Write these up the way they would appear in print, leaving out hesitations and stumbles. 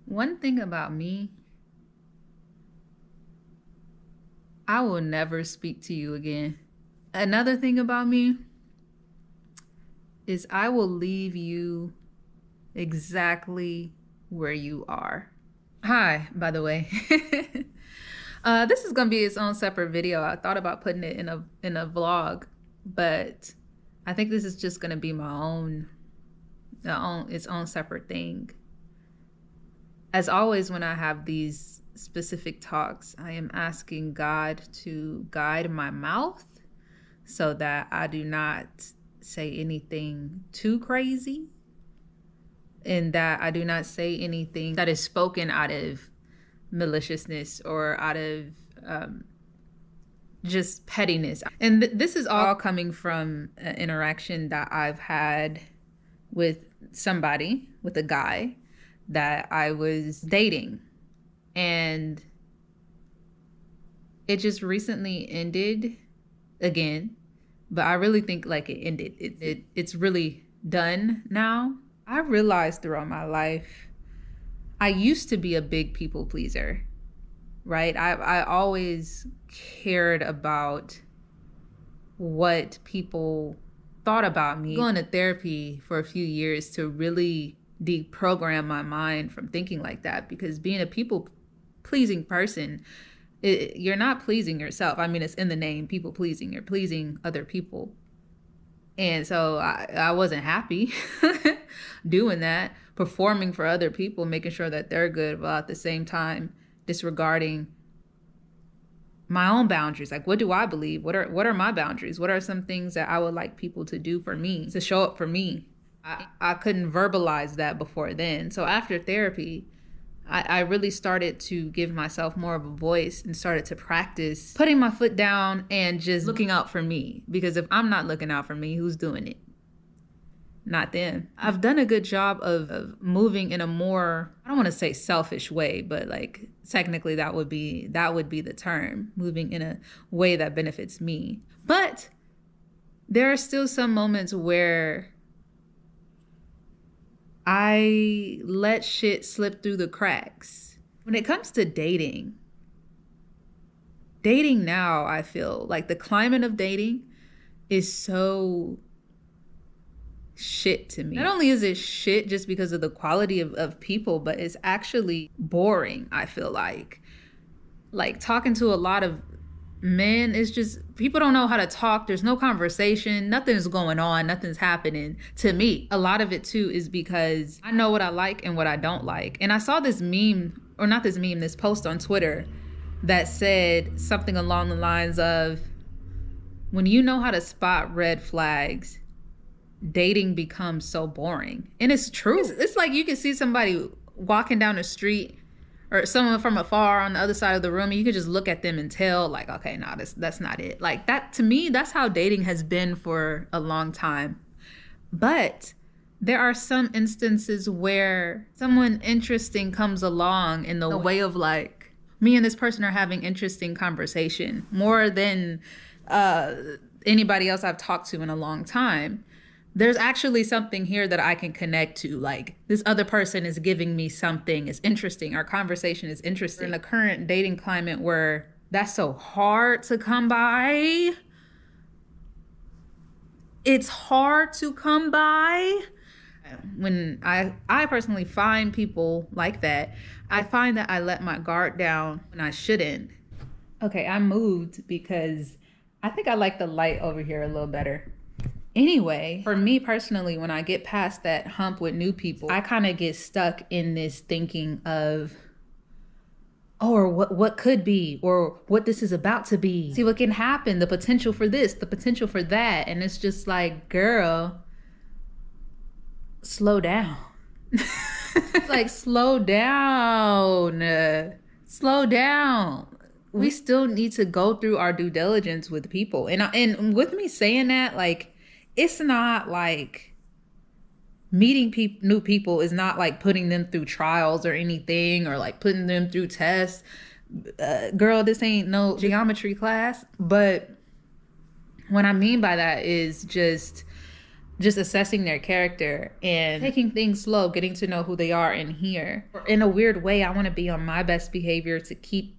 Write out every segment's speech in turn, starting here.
One thing about me, I will never speak to you again. Another thing about me is I will leave you exactly where you are. Hi, by the way. This is gonna be its own separate video. I thought about putting it in a vlog, but I think this is just gonna be its own separate thing. As always, when I have these specific talks, I am asking God to guide my mouth so that I do not say anything too crazy, and that I do not say anything that is spoken out of maliciousness or out of just pettiness. And this is all coming from an interaction that I've had with somebody, with a guy that I was dating. And it just recently ended again. But I really think like it ended. It's really done now. I realized throughout my life, I used to be a big people pleaser, right? I always cared about what people thought about me. Going to therapy for a few years to really deprogram my mind from thinking like that, because being a people pleasing person, you're not pleasing yourself. I mean, it's in the name, people pleasing. You're pleasing other people. And so I wasn't happy doing that, performing for other people, making sure that they're good, while at the same time disregarding my own boundaries. Like, what do I believe? What are my boundaries? What are some things that I would like people to do for me, to show up for me? I couldn't verbalize that before then. So after therapy, I really started to give myself more of a voice and started to practice putting my foot down and just looking out for me. Because if I'm not looking out for me, who's doing it? Not them. I've done a good job of moving in a more, I don't want to say selfish way, but like technically that would be the term, moving in a way that benefits me. But there are still some moments where I let shit slip through the cracks. When it comes to dating now, I feel like the climate of dating is so shit to me. Not only is it shit just because of the quality of people, but it's actually boring, I feel like. Like, talking to a lot of men, it's just, people don't know how to talk. There's no conversation. Nothing's going on. Nothing's happening. To me, a lot of it too is because I know what I like and what I don't like. And I saw this meme, or not this meme, this post on Twitter that said something along the lines of, when you know how to spot red flags, dating becomes so boring. And it's true. It's like you can see somebody walking down the street or someone from afar on the other side of the room, and you can just look at them and tell, like, okay, no, that's not it. Like, that, to me, that's how dating has been for a long time. But there are some instances where someone interesting comes along in the way of, like, me and this person are having interesting conversation more than anybody else I've talked to in a long time. There's actually something here that I can connect to. Like, this other person is giving me something. It's interesting. Our conversation is interesting. In the current dating climate where that's so hard to come by, it's hard to come by. When I personally find people like that, I find that I let my guard down when I shouldn't. Okay, I moved because I think I like the light over here a little better. Anyway, for me personally, when I get past that hump with new people, I kind of get stuck in this thinking of, oh, or what could be, or what this is about to be. See what can happen, the potential for this, the potential for that. And it's just like, girl, slow down. It's like, slow down. Slow down. We still need to go through our due diligence with people. And with me saying that, like, it's not like meeting new people is not like putting them through trials or anything, or like putting them through tests. Girl, this ain't no geometry class. But what I mean by that is just, just assessing their character and taking things slow, getting to know who they are in here. In a weird way, I want to be on my best behavior to keep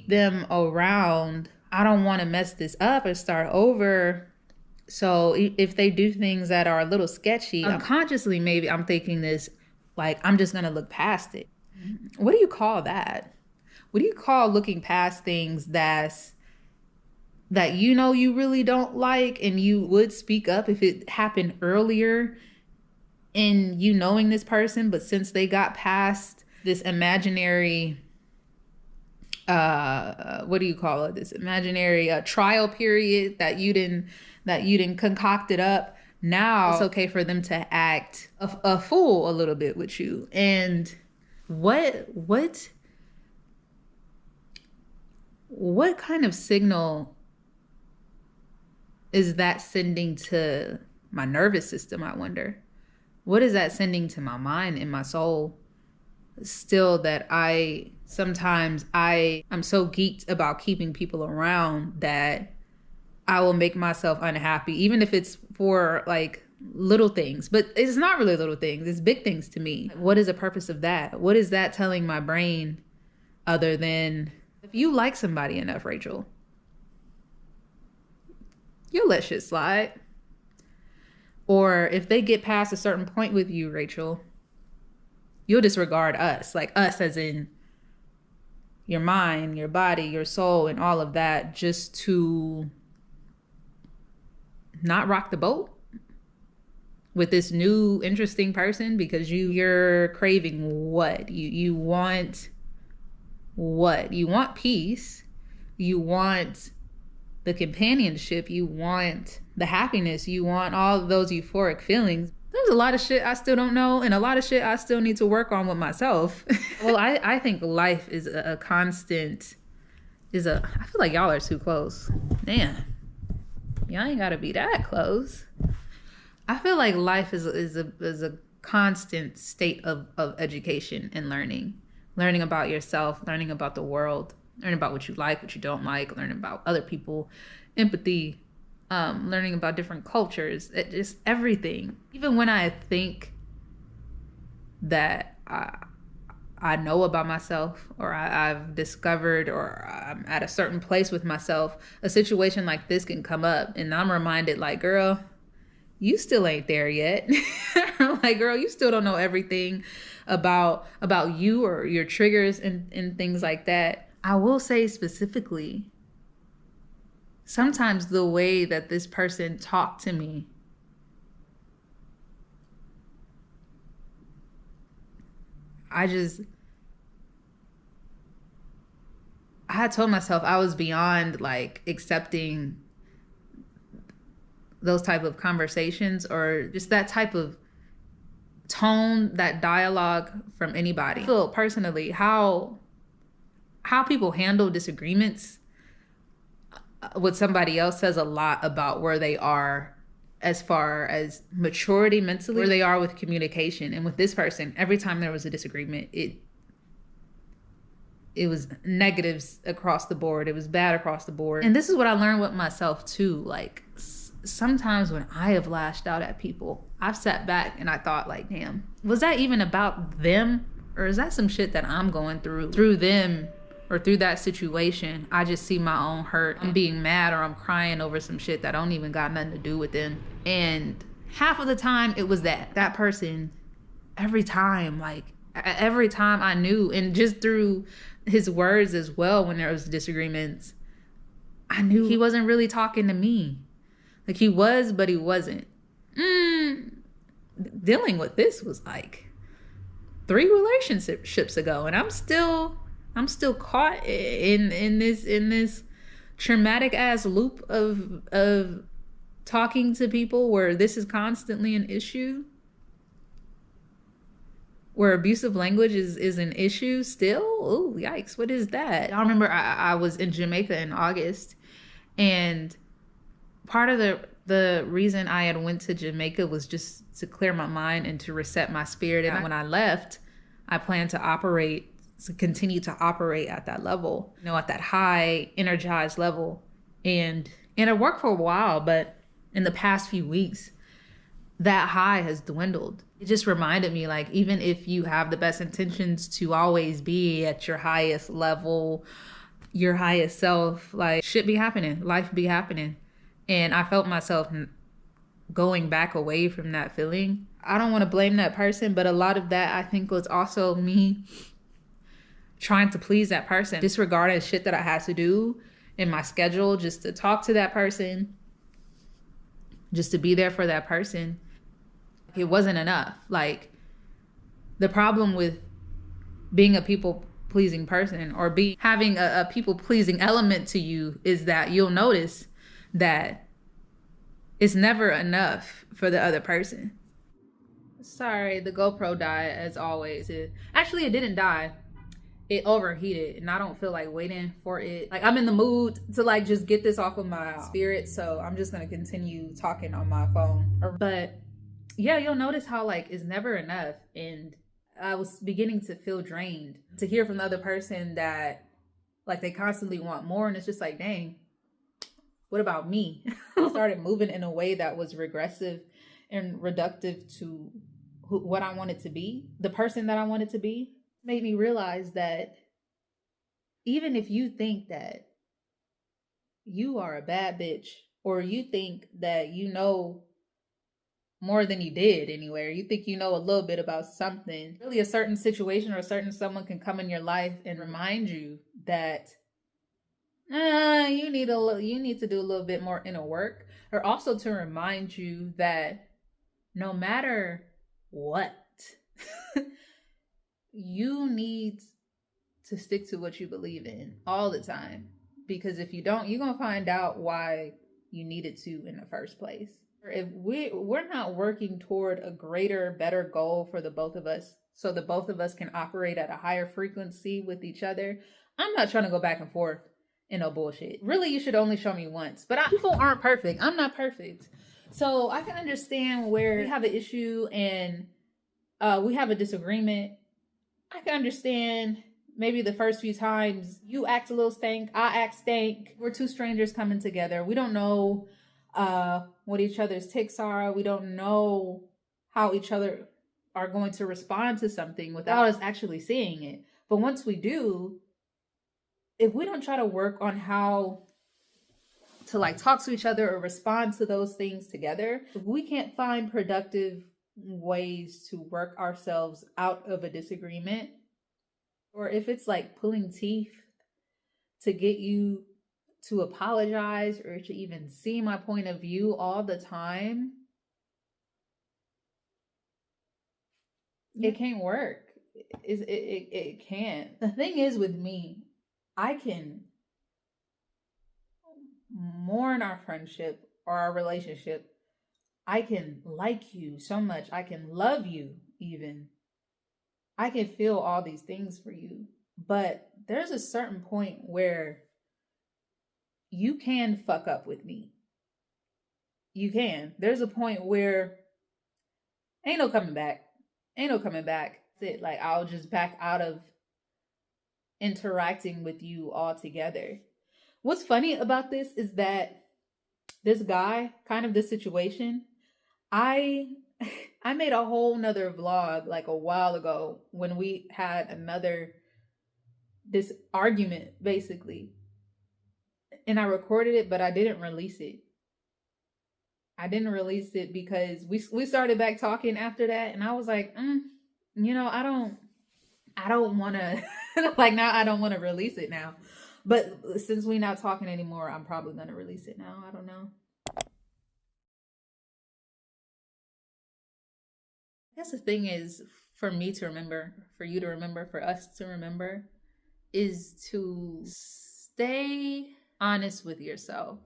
them around. I don't want to mess this up or start over. So if they do things that are a little sketchy, unconsciously maybe I'm thinking this, like, I'm just gonna look past it. What do you call that? What do you call looking past things that you know you really don't like, and you would speak up if it happened earlier in you knowing this person, but since they got past this imaginary what do you call it, this imaginary trial period that you didn't concoct it up, now it's okay for them to act a fool a little bit with you. And what kind of signal is that sending to my nervous system, I wonder? What is that sending to my mind and my soul? Still, that I'm so geeked about keeping people around that I will make myself unhappy, even if it's for like little things. But it's not really little things, it's big things to me. What is the purpose of that? What is that telling my brain, other than if you like somebody enough, Rachel, you'll let shit slide. Or if they get past a certain point with you, Rachel, you'll disregard us, like us as in your mind, your body, your soul, and all of that, just to not rock the boat with this new interesting person, because you're craving what? You want what? You want peace. You want the companionship. You want the happiness. You want all of those euphoric feelings. There's a lot of shit I still don't know, and a lot of shit I still need to work on with myself. Well, I think life is a constant, I feel like y'all are too close. Man, y'all ain't gotta be that close. I feel like life is a constant state of education and learning about yourself, learning about the world, learning about what you like, what you don't like, learning about other people, empathy, learning about different cultures, just everything. Even when I think that I know about myself, or I've discovered, or I'm at a certain place with myself, a situation like this can come up, and I'm reminded, like, girl, you still ain't there yet. Like, girl, you still don't know everything about you or your triggers and things like that. I will say specifically, sometimes the way that this person talked to me, I had told myself I was beyond like accepting those type of conversations, or just that type of tone, that dialogue from anybody. I feel personally how people handle disagreements with somebody else says a lot about where they are as far as maturity mentally, where they are with communication. And with this person, every time there was a disagreement, it was negatives across the board. It was bad across the board. And this is what I learned with myself too. Like, sometimes when I have lashed out at people, I've sat back and I thought, like, damn, was that even about them? Or is that some shit that I'm going through them, or through that situation? I just see my own hurt. I'm being mad, or I'm crying over some shit that don't even got nothing to do with them. And half of the time it was that person, every time I knew, and just through his words as well, when there was disagreements, I knew he wasn't really talking to me. Like, he was, but he wasn't. Dealing with this was like 3 relationships ago, and I'm still caught in this traumatic ass loop of talking to people where this is constantly an issue, where abusive language is an issue still. Oh, yikes, what is that? I remember I was in Jamaica in August, and part of the reason I had went to Jamaica was just to clear my mind and to reset my spirit. And when I left, I planned to continue to operate at that level, at that high energized level. And it worked for a while, but in the past few weeks, that high has dwindled. It just reminded me, like, even if you have the best intentions to always be at your highest level, your highest self, like, shit be happening, life be happening. And I felt myself going back away from that feeling. I don't want to blame that person, but a lot of that, I think, was also me trying to please that person, disregarding shit that I had to do in my schedule just to talk to that person, just to be there for that person. It wasn't enough. Like, the problem with being a people pleasing person, or having a people pleasing element to you, is that you'll notice that it's never enough for the other person. Sorry, the GoPro died as always. Actually, it didn't die. It overheated, and I don't feel like waiting for it. Like, I'm in the mood to like just get this off of my spirit, so I'm just gonna continue talking on my phone. But yeah, you'll notice how like it's never enough, and I was beginning to feel drained to hear from the other person that like they constantly want more, and it's just like, dang, what about me? I started moving in a way that was regressive and reductive to what I wanted to be, the person that I wanted to be. Made me realize that even if you think that you are a bad bitch, or you think that you know more than you did anywhere, you think you know a little bit about something, really a certain situation or a certain someone can come in your life and remind you that you need to do a little bit more inner work, or also to remind you that no matter what, you need to stick to what you believe in all the time. Because if you don't, you're gonna find out why you needed to in the first place. If we're not working toward a greater, better goal for the both of us, so the both of us can operate at a higher frequency with each other, I'm not trying to go back and forth in no bullshit. Really, you should only show me once. But people aren't perfect. I'm not perfect. So I can understand where we have an issue and we have a disagreement. I can understand maybe the first few times you act a little stank, I act stank. We're two strangers coming together. We don't know what each other's tics are. We don't know how each other are going to respond to something without us actually seeing it. But once we do, if we don't try to work on how to like talk to each other or respond to those things together, if we can't find productive ways to work ourselves out of a disagreement, or if it's like pulling teeth to get you to apologize or to even see my point of view all the time, it can't work. It can't. The thing is with me, I can mourn our friendship or our relationship. I can like you so much. I can love you even. I can feel all these things for you. But there's a certain point where you can fuck up with me. You can. There's a point where ain't no coming back. Ain't no coming back. That's it. Like, I'll just back out of interacting with you altogether. What's funny about this is that this guy, kind of this situation, I made a whole nother vlog like a while ago when we had this argument basically. And I recorded it, but I didn't release it. I didn't release it because we started back talking after that, and I was like, I don't want to like, now I don't want to release it now. But since we're not talking anymore, I'm probably going to release it now. I don't know. I guess the thing is, for me to remember, for you to remember, for us to remember, is to stay honest with yourself.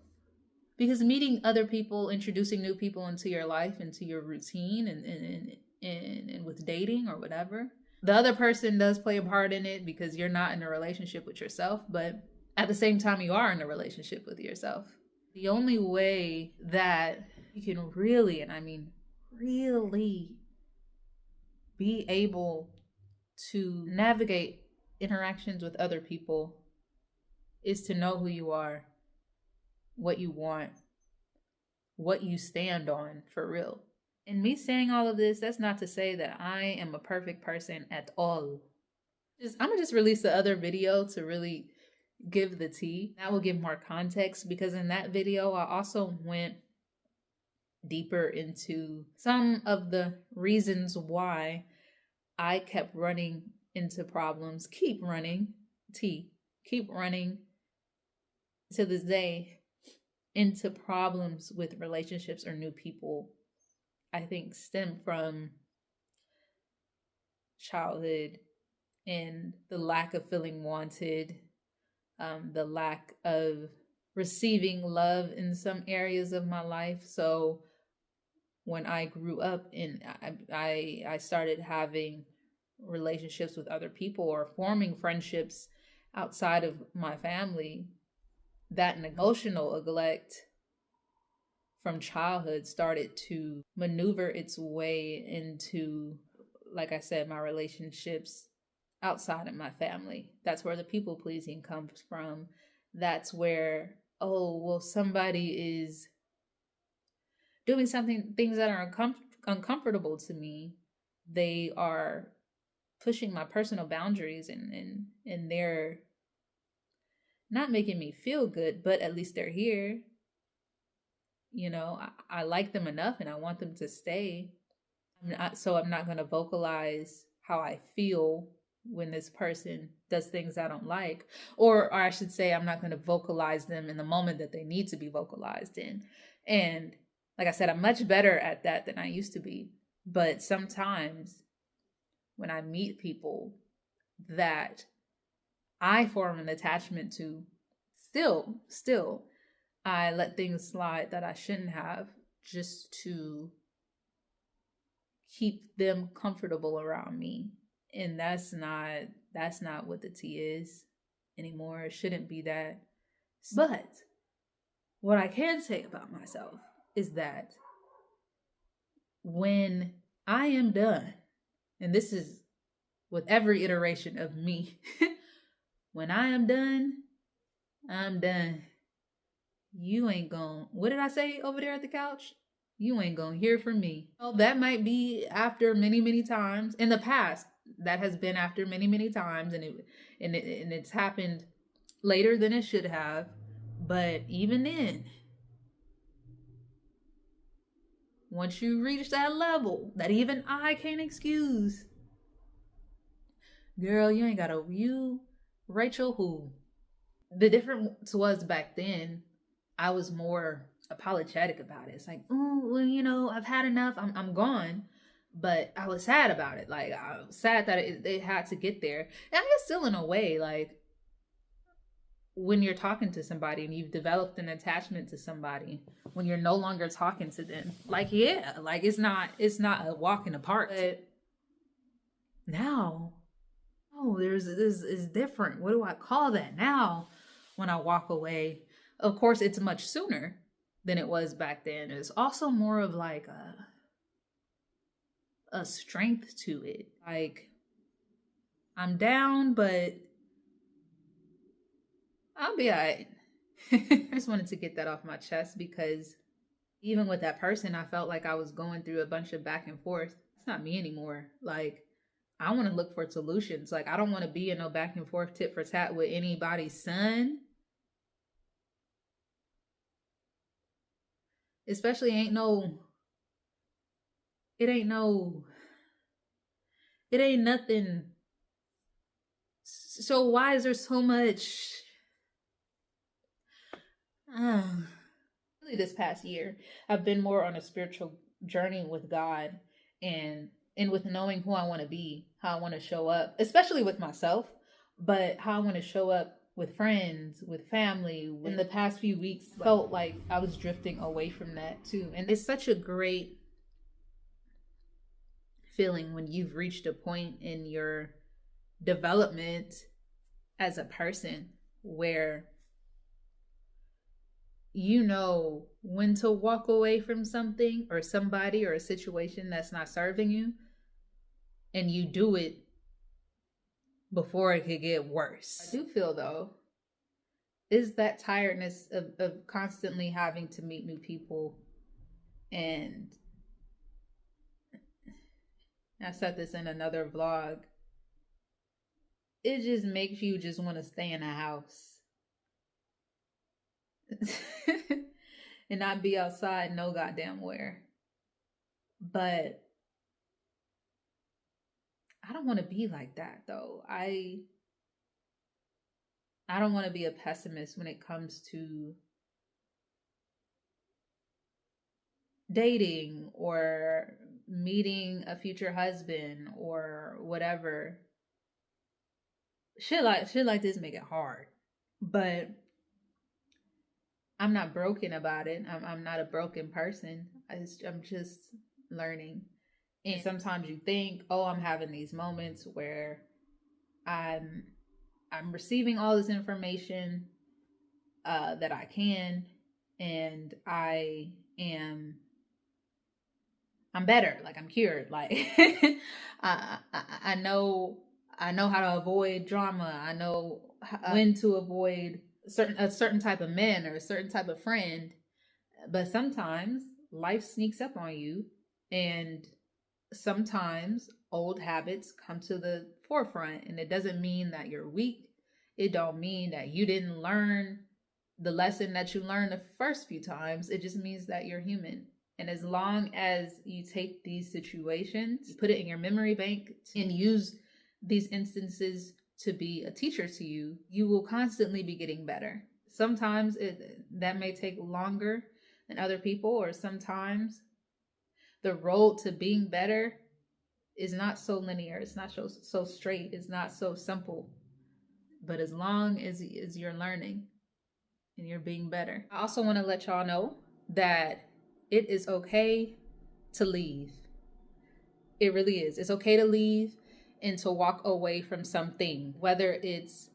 Because meeting other people, introducing new people into your life, into your routine, and with dating or whatever, the other person does play a part in it because you're not in a relationship with yourself, but at the same time, you are in a relationship with yourself. The only way that you can really, and I mean really, be able to navigate interactions with other people is to know who you are, what you want, what you stand on for real. And me saying all of this, that's not to say that I am a perfect person at all. I'm gonna just release the other video to really give the tea. That will give more context, because in that video, I also went deeper into some of the reasons why I kept running into problems, keep running to this day into problems with relationships or new people. I think stem from childhood and the lack of feeling wanted, the lack of receiving love in some areas of my life. So when I grew up and I started having relationships with other people or forming friendships outside of my family, that emotional neglect from childhood started to maneuver its way into, like I said, my relationships outside of my family. That's where the people pleasing comes from. That's where, oh, well, somebody is doing things that are uncomfortable to me. They are pushing my personal boundaries, and they're not making me feel good, but at least they're here. You know, I like them enough and I want them to stay. So I'm not going to vocalize how I feel when this person does things I don't like. Or I should say, I'm not going to vocalize them in the moment that they need to be vocalized in. And like I said, I'm much better at that than I used to be. But sometimes when I meet people that I form an attachment to, still, I let things slide that I shouldn't have, just to keep them comfortable around me. And that's not what the tea is anymore. It shouldn't be that. But what I can say about myself is that when I am done, and this is with every iteration of me, when I am done, I'm done. You ain't gonna, what did I say over there at the couch? You ain't gonna hear from me. Well, that might be after many, many times in the past. That has been after many, many times, and it's happened later than it should have. But even then, once you reach that level that even I can't excuse, girl, you ain't gotta, you, Rachel, who? The difference was back then, I was more apologetic about it. It's like, oh, well, you know, I've had enough. I'm gone. But I was sad about it. Like, I was sad that it had to get there. And I guess still in a way, like, when you're talking to somebody and you've developed an attachment to somebody, when you're no longer talking to them, like, yeah, like it's not a walk in the park. But now, oh, this is different. What do I call that now? When I walk away, of course, it's much sooner than it was back then. It's also more of like a strength to it. Like, I'm down, but I'll be all right. I just wanted to get that off my chest, because even with that person, I felt like I was going through a bunch of back and forth. It's not me anymore. Like, I want to look for solutions. Like, I don't want to be in no back and forth tit for tat with anybody's son. Especially it ain't nothing. So why is there so much? Really, this past year, I've been more on a spiritual journey with God, and with knowing who I want to be, how I want to show up, especially with myself, but how I want to show up with friends, with family. In the past few weeks, felt like I was drifting away from that too. And it's such a great feeling when you've reached a point in your development as a person where you know when to walk away from something or somebody or a situation that's not serving you, and you do it before it could get worse. I do feel, though, is that tiredness of constantly having to meet new people And I said this in another vlog. It just makes you just want to stay in a house and not be outside no goddamn where. But I don't want to be like that though. I don't want to be a pessimist when it comes to dating or meeting a future husband or whatever. Shit like this make it hard. But I'm not broken about it. I'm not a broken person. I'm just learning. And sometimes you think, oh, I'm having these moments where I'm receiving all this information that I can, and I'm better. Like I'm cured. Like I know how to avoid drama. I know when to avoid a certain type of man or a certain type of friend. But sometimes life sneaks up on you, and sometimes old habits come to the forefront, and it doesn't mean that you're weak. It don't mean that you didn't learn the lesson that you learned the first few times. It just means that you're human. And as long as you take these situations, put it in your memory bank, and use these instances to be a teacher to you, you will constantly be getting better. Sometimes that may take longer than other people, or sometimes the road to being better is not so linear. It's not so straight. It's not so simple. But as long as you're learning and you're being better. I also want to let y'all know that it is okay to leave. It really is. It's okay to leave and to walk away from something, whether it's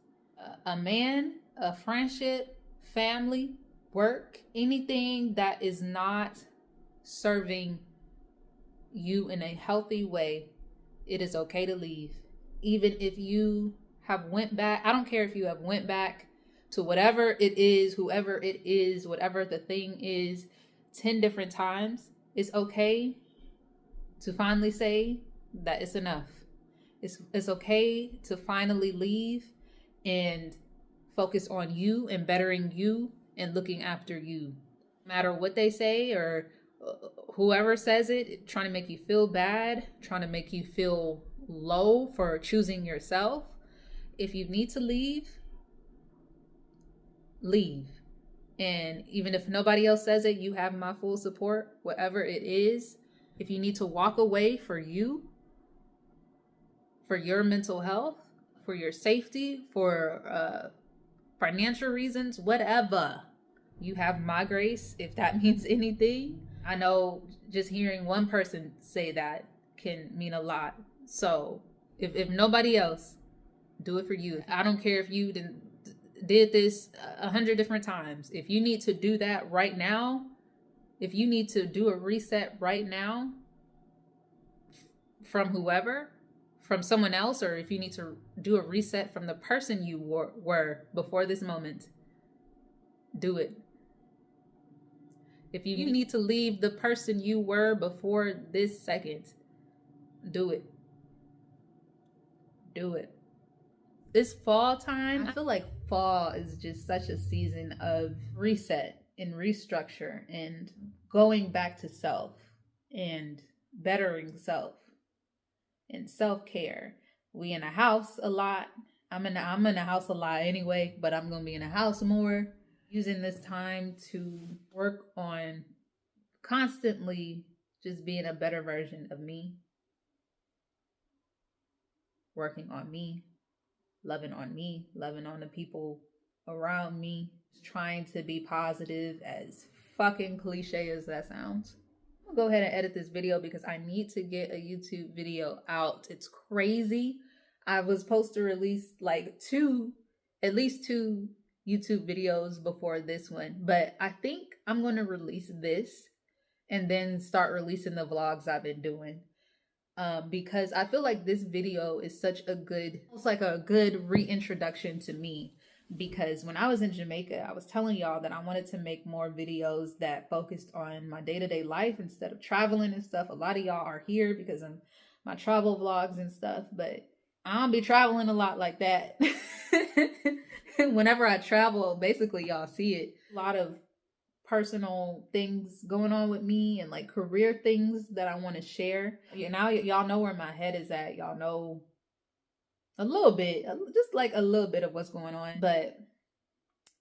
a man, a friendship, family, work, anything that is not serving you in a healthy way. It is okay to leave. Even if you have went back, I don't care if you have went back to whatever it is, whoever it is, whatever the thing is, 10 different times. It's okay to finally say that it's enough. It's okay to finally leave and focus on you and bettering you and looking after you. No matter what they say or whoever says it, trying to make you feel bad, trying to make you feel low for choosing yourself. If you need to leave, leave. And even if nobody else says it, you have my full support, whatever it is. If you need to walk away for you, for your mental health, for your safety, for financial reasons, whatever, you have my grace, if that means anything. I know just hearing one person say that can mean a lot. So if nobody else, do it for you. I don't care if you did this 100 different times. If you need to do that right now, if you need to do a reset right now from whoever, from someone else, or if you need to do a reset from the person you were before this moment, do it. If you need to leave the person you were before this second, do it. Do it. This fall time, I feel like fall is just such a season of reset and restructure and going back to self and bettering self and self-care. We in a house a lot. I'm in a house a lot anyway, but I'm gonna be in a house more. Using this time to work on constantly just being a better version of me. Working on me, loving on the people around me, trying to be positive, as fucking cliche as that sounds. I'm gonna go ahead and edit this video because I need to get a YouTube video out. It's crazy. I was supposed to release like at least two YouTube videos before this one, but I think I'm going to release this and then start releasing the vlogs I've been doing. Because I feel like this video is such a good, it's like a good reintroduction to me. because when I was in Jamaica, I was telling y'all that I wanted to make more videos that focused on my day-to-day life instead of traveling and stuff. A lot of y'all are here because of my travel vlogs and stuff, but I don't be traveling a lot like that. Whenever I travel, basically y'all see it. A lot of personal things going on with me and like career things that I want to share. Now y'all know where my head is at. Y'all know a little bit, just like a little bit of what's going on. But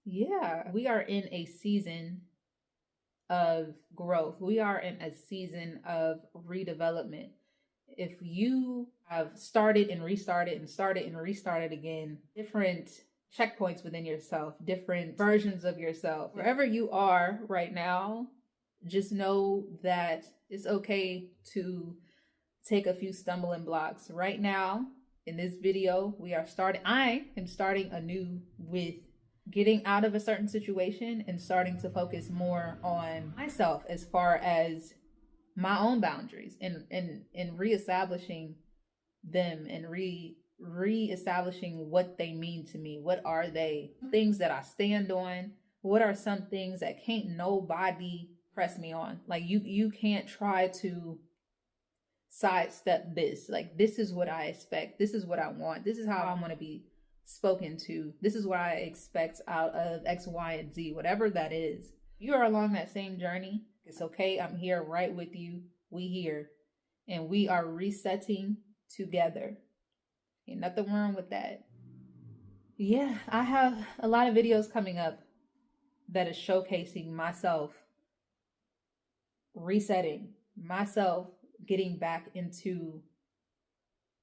yeah, we are in a season of growth. We are in a season of redevelopment. If you have started and restarted and started and restarted again, different checkpoints within yourself, different versions of yourself, wherever you are right now, just know that it's okay to take a few stumbling blocks. Right now, in this video, I am starting anew with getting out of a certain situation and starting to focus more on myself as far as my own boundaries and reestablishing them and reestablishing what they mean to me. What are they? Things that I stand on. What are some things that can't nobody press me on? Like you can't try to sidestep this. Like, this is what I expect. This is what I want. This is how I want to be spoken to. This is what I expect out of X, Y, and Z, whatever that is. If you are along that same journey, it's okay. I'm here right with you. We here. And we are resetting together. Ain't nothing wrong with that. Yeah, I have a lot of videos coming up that is showcasing myself resetting, myself getting back into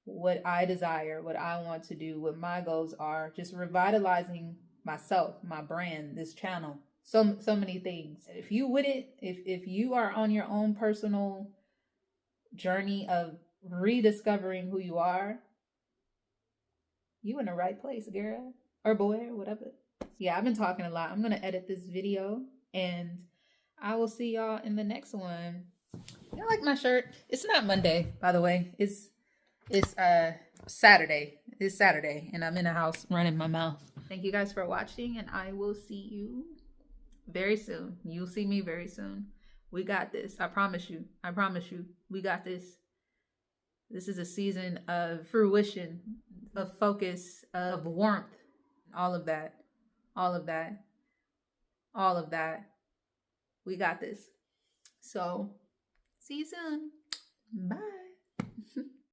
what I desire, what I want to do, what my goals are, just revitalizing myself, my brand, this channel, so many things. If you wouldn't, if you are on your own personal journey of rediscovering who you are, you in the right place, girl or boy or whatever. Yeah, I've been talking a lot. I'm gonna edit this video and I will see y'all in the next one. I like my shirt. It's not Monday, by the way. It's Saturday. It's Saturday, and I'm in the house running my mouth. Thank you guys for watching, and I will see you very soon. You'll see me very soon. We got this. I promise you. I promise you. We got this. This is a season of fruition, of focus, of warmth, all of that. All of that. All of that. We got this. So, see you soon. Bye.